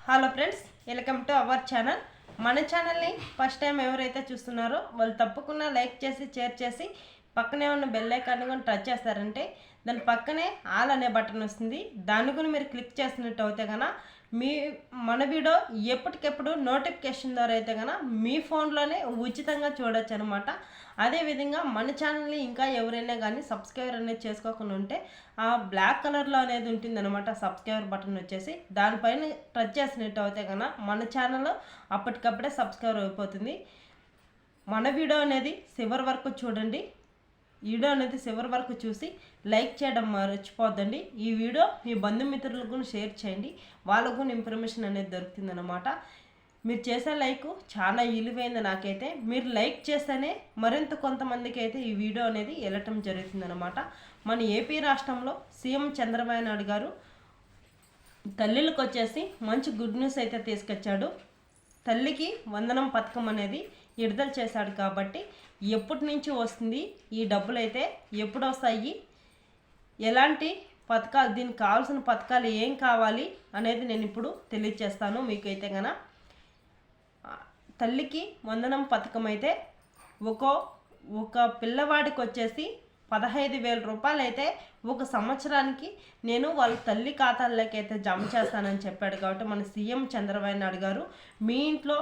Hello friends, welcome to our channel. మన ఛానల్ని first time ఎవరైతే చూస్తున్నారో వాళ్ళు తప్పకుండా లైక్ చేసి షేర్ చేసి పక్కనే ఉన్న బెల్ ఐకాన్ కూడా టచ్ చేస్తారంటే దాని పక్కనే ఆల్ అనే బటన్ వస్తుంది. దాన్ని కూడా మీరు క్లిక్ చేసినట్టు అయితే కనుక మన వీడియో ఎప్పటికెప్పుడు నోటిఫికేషన్ ద్వారా అయితే కనుక మీ ఫోన్లోనే ఉచితంగా చూడొచ్చు అనమాట. అదేవిధంగా మన ఛానల్ని ఇంకా ఎవరైనా కానీ సబ్స్క్రైబర్ అనేది చేసుకోకుండా ఉంటే ఆ బ్లాక్ కలర్లో అనేది ఉంటుంది అనమాట. సబ్స్క్రైబర్ బటన్ వచ్చేసి దానిపైన టచ్ చేసినట్టు అయితే కనుక మన ఛానల్ అప్పటికప్పుడే సబ్స్క్రైబర్ అయిపోతుంది. మన వీడియో అనేది చివరి వరకు చూడండి. వీడియో అనేది చివరి వరకు చూసి లైక్ చేయడం మర్చిపోద్దండి. ఈ వీడియో మీ బంధుమిత్రులకు కూడా షేర్ చేయండి, వాళ్ళకు కూడా ఇన్ఫర్మేషన్ అనేది దొరుకుతుంది అనమాట. మీరు చేసే లైక్ చాలా విలువైంది నాకైతే. మీరు లైక్ చేస్తేనే మరింత కొంతమందికి అయితే ఈ వీడియో అనేది వెళ్ళటం జరుగుతుంది అనమాట. మన ఏపీ రాష్ట్రంలో సీఎం చంద్రబాబు నాయుడు గారు తల్లులకు వచ్చేసి మంచి గుడ్ న్యూస్ అయితే తీసుకొచ్చాడు. తల్లికి వందనం పథకం అనేది విడుదల చేశాడు. కాబట్టి ఎప్పటి నుంచి వస్తుంది ఈ డబ్బులు అయితే ఎప్పుడు వస్తాయి, ఎలాంటి పథకాలు, దీనికి కావాల్సిన పథకాలు ఏం కావాలి అనేది నేను ఇప్పుడు తెలియజేస్తాను మీకు. అయితే కనుక తల్లికి వందనం పథకం అయితే ఒక పిల్లవాడికి వచ్చేసి 15,000 రూపాయలు అయితే ఒక సంవత్సరానికి నేను వాళ్ళ తల్లి ఖాతాల్లోకి అయితే జమ చేస్తానని చెప్పాడు. కాబట్టి మన సీఎం చంద్రబాబు నాయుడు గారు మీ ఇంట్లో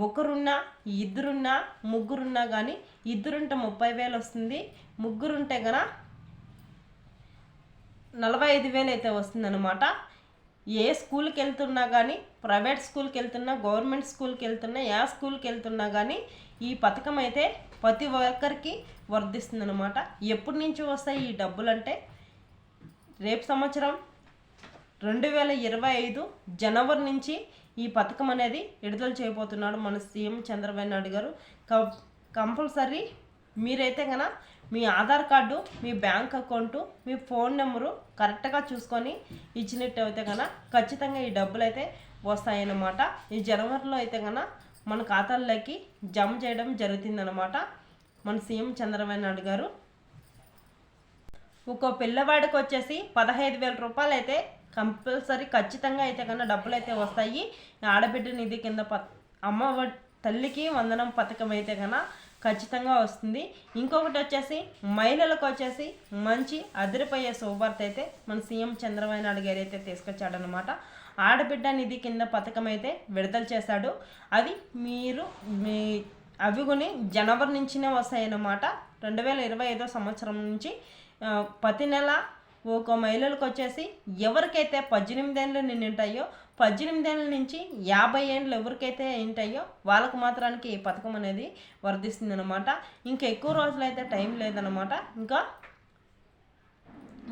ఒకరున్నా, ఇద్దరున్నా, ముగ్గురున్నా కానీ, ఇద్దరుంటే 30,000 వస్తుంది, ముగ్గురుంటే కనుక 45,000 అయితే వస్తుందన్నమాట. ఏ స్కూల్కి వెళ్తున్నా కానీ, ప్రైవేట్ స్కూల్కి వెళ్తున్నా, గవర్నమెంట్ స్కూల్కి వెళ్తున్నా, ఏ స్కూల్కి వెళ్తున్నా కానీ ఈ పథకం అయితే ప్రతి ఒక్కరికి వర్ధిస్తుందన్నమాట. ఎప్పటి నుంచి వస్తాయి ఈ డబ్బులు అంటే రేపు సంవత్సరం 2025 జనవరి నుంచి ఈ పథకం అనేది విడుదల చేయబోతున్నాడు మన సీఎం చంద్రబాబు నాయుడు గారు. కంపల్సరీ మీరైతే కనుక మీ ఆధార్ కార్డు, మీ బ్యాంక్ అకౌంటు, మీ ఫోన్ నెంబరు కరెక్ట్గా చూసుకొని ఇచ్చినట్టు అయితే కనుక ఖచ్చితంగా ఈ డబ్బులు అయితే వస్తాయన్నమాట. ఈ జనవరిలో అయితే కనుక మన ఖాతాల్లోకి జమ చేయడం జరుగుతుందన్నమాట మన సీఎం చంద్రబాబు నాయుడు గారు. ఒక్కో పిల్లవాడికి వచ్చేసి 15,000 రూపాయలు అయితే కంపల్సరీ ఖచ్చితంగా అయితే కన్నా డబ్బులు అయితే వస్తాయి. ఆడబిడ్డ నిధి కింద అమ్మ తల్లికి వందనం పథకం అయితే కన్నా ఖచ్చితంగా వస్తుంది. ఇంకొకటి వచ్చేసి మహిళలకు వచ్చేసి మంచి అదిరిపోయే శుభవార్త అయితే మన సీఎం చంద్రబాబు నాయుడు గారు అయితే తీసుకొచ్చాడనమాట. ఆడబిడ్డ నిధి కింద పథకం అయితే విడుదల చేశాడు. అది అవి కొని జనవరి నుంచినే వస్తాయన్నమాట. 2025 సంవత్సరం నుంచి ప్రతి నెల ఒక మహిళలకు వచ్చేసి ఎవరికైతే 18 ఏళ్ళు నిండుంటాయో, 18 ఏళ్ళ నుంచి 50 ఏళ్ళు ఎవరికైతే ఉంటాయో వాళ్ళకు మాత్రానికి ఈ పథకం అనేది వర్ధిస్తుంది అనమాట. ఇంకా ఎక్కువ రోజులు అయితే టైం లేదనమాట. ఇంకా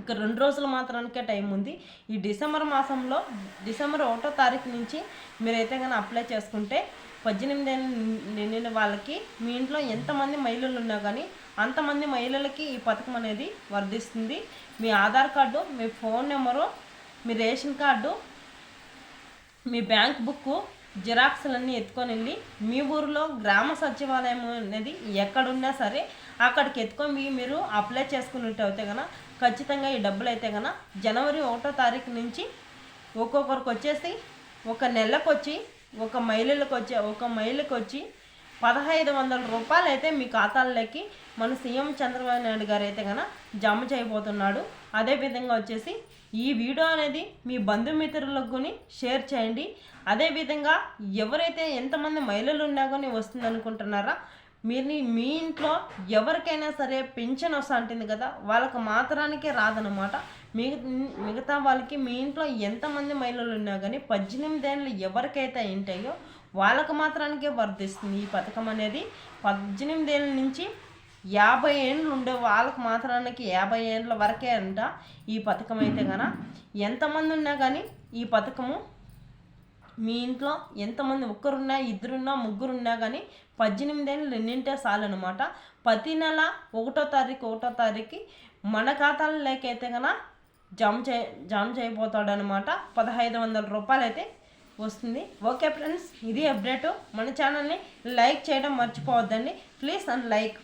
2 రోజులు మాత్రానికే టైం ఉంది. ఈ డిసెంబర్ మాసంలో డిసెంబర్ 1వ తారీఖు నుంచి మీరైతే కానీ అప్లై చేసుకుంటే 18 ఏళ్ళు నిండిన వాళ్ళకి మీ ఇంట్లో ఎంతమంది మహిళలు ఉన్నా కానీ అంతమంది మహిళలకి ఈ పథకం అనేది వర్ధిస్తుంది. మీ ఆధార్ కార్డు, మీ ఫోన్ నెంబరు, మీ రేషన్ కార్డు, మీ బ్యాంక్ బుక్కు జిరాక్స్లన్నీ ఎత్తుకొని వెళ్ళి మీ ఊరిలో గ్రామ సచివాలయం అనేది ఎక్కడున్నా సరే అక్కడికి ఎత్తుకొని మీరు అప్లై చేసుకున్నట్టు అయితే కనుక ఖచ్చితంగా ఈ డబ్బులు అయితే కనుక జనవరి 1వ తారీఖు నుంచి ఒక్కొక్కరికి వచ్చేసి ఒక నెలకు వచ్చి ఒక మహిళకు వచ్చి 1,500 రూపాయలు అయితే మీ ఖాతాల్లోకి మన సీఎం చంద్రబాబు నాయుడు గారు అయితే కనుక జమ చేయబోతున్నాడు. అదేవిధంగా వచ్చేసి ఈ వీడియో అనేది మీ బంధుమిత్రులకు షేర్ చేయండి. అదేవిధంగా ఎవరైతే ఎంతమంది మహిళలు ఉన్నా కానీ వస్తుంది అనుకుంటున్నారా, మీ ఇంట్లో ఎవరికైనా సరే పెన్షన్ వస్తా ఉంటుంది కదా, వాళ్ళకి మాత్రానికే రాదనమాట. మిగతా వాళ్ళకి మీ ఇంట్లో ఎంతమంది మహిళలు ఉన్నా కానీ 18 ఏళ్ళు ఎవరికైతే ఉంటాయో వాళ్ళకు మాత్రానికే వర్ధిస్తుంది ఈ పథకం అనేది. 18 ఏళ్ళ నుంచి 50 ఏళ్ళు ఉండే వాళ్ళకు మాత్రానికి 50 ఏళ్ళ వరకే అంట ఈ పథకం అయితే కనుక. ఎంతమంది ఉన్నా కానీ ఈ పథకము మీ ఇంట్లో ఎంతమంది ఒక్కరున్నా, ఇద్దరున్నా, ముగ్గురున్నా కానీ 18 ఏళ్ళు నిండింటే చాలన్నమాట. ప్రతి నెల 1వ తారీఖు మన ఖాతాల్లోకి అయితే కనుక జమ చేయబోతాడనమాట. 1,500 రూపాయలు అయితే వస్తుంది. ఓకే ఫ్రెండ్స్, ఇది అప్డేటు. మన ఛానల్ని లైక్ చేయడం మర్చిపోవద్దండి ప్లీజ్. And like